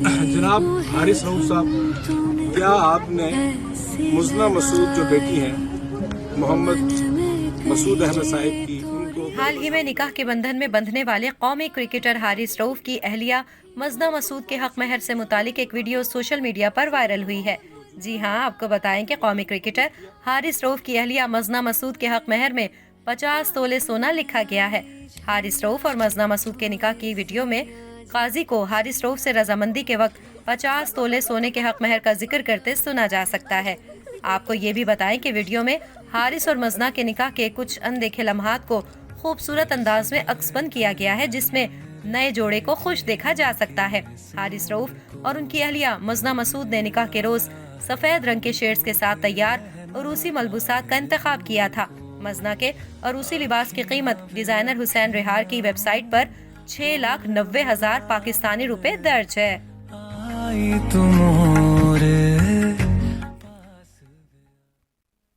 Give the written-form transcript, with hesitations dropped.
जनाब हारिस रऊफ साहब, क्या आपने मुज़ना मसूद जो बेटी हैं मोहम्मद मसूद अहमद साहिब की, उनको हाल ही में निकाह के बंधन में बंधने वाले कौमी क्रिकेटर हारिस रऊफ की अहलिया मज़ना मसूद के हक महर से मुतालिक एक वीडियो सोशल मीडिया पर वायरल हुई है। जी हाँ, आपको बताएं कि कौमी क्रिकेटर हारिस रऊफ की अहलिया मज़ना मसूद के हक महर में 50 तोले सोना लिखा गया है। हारिस रऊफ और मज़ना मसूद के निकाह की वीडियो में काजी को हारिस रऊफ से रजामंदी के वक्त 50 तोले सोने के हक महर का जिक्र करते सुना जा सकता है। आपको ये भी बताएं कि वीडियो में हारिस और मज़ना के निकाह के कुछ अनदेखे लम्हात को खूबसूरत अंदाज में अक्सबंद किया गया है, जिसमें नए जोड़े को खुश देखा जा सकता है। हारिस रऊफ और उनकी अहलिया मज़ना मसूद ने निकाह के रोज सफेद रंग के शेड्स के साथ तैयार उरूसी मलबूसात का इंतखाब किया था। मज़ना के उरूसी लिबास की कीमत डिजाइनर हुसैन रिहार की वेबसाइट पर 6,90,000 पाकिस्तानी रुपए दर्ज है।